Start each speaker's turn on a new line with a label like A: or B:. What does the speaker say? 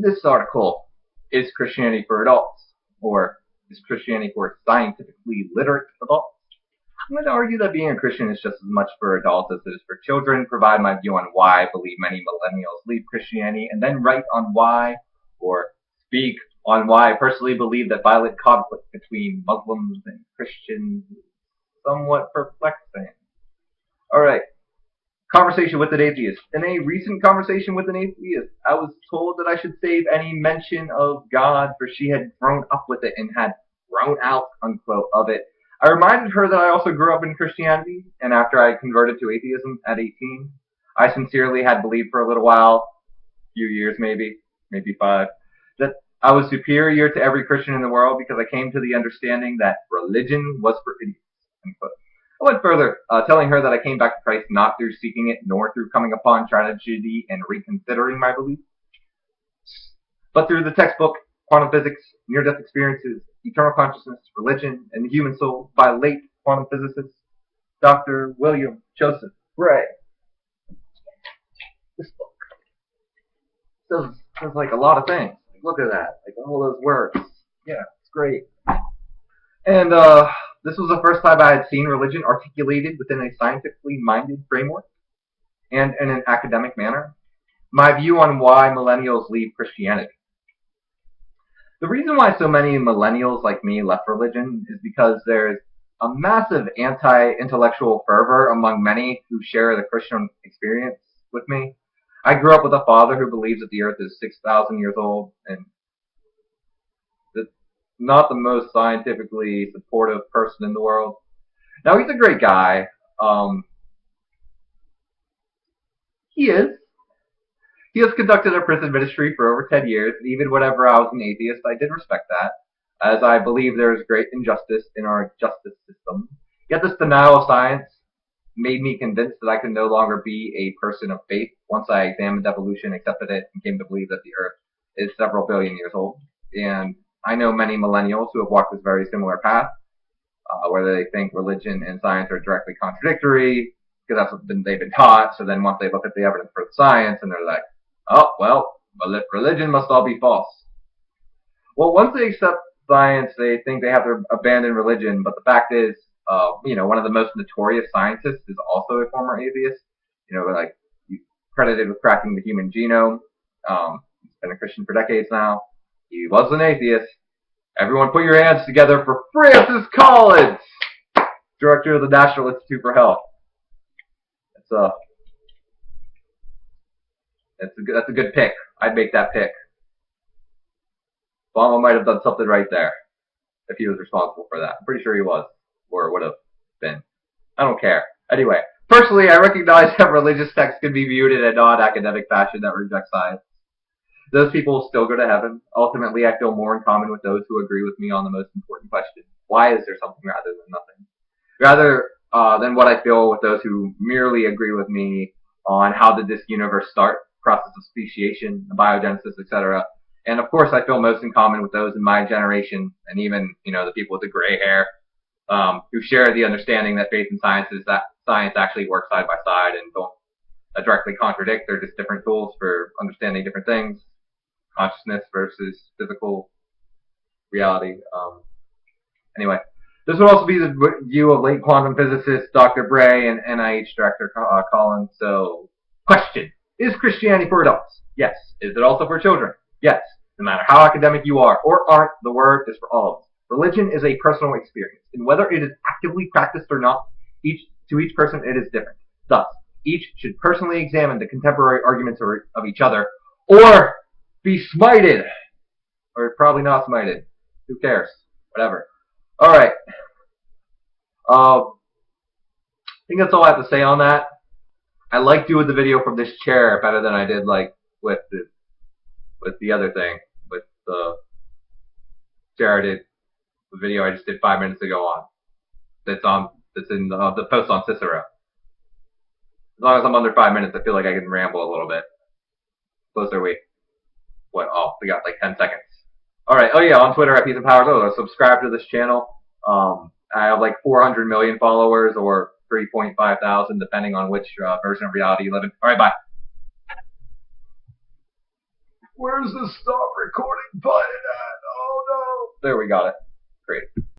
A: This article, is Christianity for adults? Or is Christianity for scientifically literate adults? I'm going to argue that being a Christian is just as much for adults as it is for children, provide my view on why I believe many millennials leave Christianity, and then write on why, or speak on why I personally believe that violent conflict between Muslims and Christians is somewhat perplexing. Alright, conversation with an atheist. In a recent conversation with an atheist, I was told that I should save any mention of God, for she had grown up with it and had grown out, unquote, of it. I reminded her that I also grew up in Christianity, and after I converted to atheism at 18, I sincerely had believed for a little while, a few years maybe 5, that I was superior to every Christian in the world because I came to the understanding that religion was for idiots, unquote. I went further, telling her that I came back to Christ not through seeking it, nor through coming upon tragedy and reconsidering my beliefs, but through the textbook, quantum physics, near-death experiences, eternal consciousness, religion, and the human soul by late quantum physicist Dr. William Joseph Gray. This book says like a lot of things. Look at that, like all those words. Yeah, it's great. And this was the first time I had seen religion articulated within a scientifically minded framework and in an academic manner. My view on why millennials leave Christianity. The reason why so many millennials like me left religion is because there's a massive anti-intellectual fervor among many who share the Christian experience with me. I grew up with a father who believes that the earth is 6,000 years old, and not the most scientifically supportive person in the world. Now, he's a great guy. He is. He has conducted a prison ministry for over 10 years, and even whenever I was an atheist, I did respect that, as I believe there is great injustice in our justice system. Yet this denial of science made me convinced that I could no longer be a person of faith once I examined evolution, accepted it, and came to believe that the earth is several billion years old. And I know many millennials who have walked this very similar path, where they think religion and science are directly contradictory, because that's what they've been taught. So then once they look at the evidence for the science, and they're like, oh, well, religion must all be false. Well, once they accept science, they think they have to abandon religion, but the fact is, one of the most notorious scientists is also a former atheist. Like, he's credited with cracking the human genome. He's been a Christian for decades now. He was an atheist. Everyone put your hands together for Francis Collins, director of the National Institute for Health. That's a good pick. I'd make that pick. Obama might have done something right there if he was responsible for that. I'm pretty sure he was, or would have been. I don't care. Anyway, personally, I recognize that religious texts can be viewed in a non-academic fashion that rejects science. Those people will still go to heaven. Ultimately, I feel more in common with those who agree with me on the most important question. Why is there something rather than nothing? Rather than what I feel with those who merely agree with me on how did this universe start, process of speciation, biogenesis, etc. And of course, I feel most in common with those in my generation, and even the people with the gray hair, who share the understanding that faith and science is that science actually work side by side and don't directly contradict. They're just different tools for understanding different things. Consciousness versus physical reality. Anyway, this would also be the view of late quantum physicist Dr. Bray and NIH Director Collins. So, question. Is Christianity for adults? Yes. Is it also for children? Yes. No matter how academic you are or aren't, the word is for all of us. Religion is a personal experience, and whether it is actively practiced or not, to each person it is different. Thus, each should personally examine the contemporary arguments of each other, or be smited. Or probably not smited. Who cares? Whatever. Alright. I think that's all I have to say on that. I like doing the video from this chair better than I did with the other thing. With the chair I did, the video I just did 5 minutes ago on. That's in the post on Cicero. As long as I'm under 5 minutes, I feel like I can ramble a little bit. Close are we? What? Oh, we got like 10 seconds. Alright, oh yeah, on Twitter at Peace and Powers. Oh, subscribe to this channel. I have like 400 million followers, or 3.5 thousand, depending on which version of reality you live in. Alright, bye.
B: Where's the stop recording button at? Oh no.
A: There, we got it.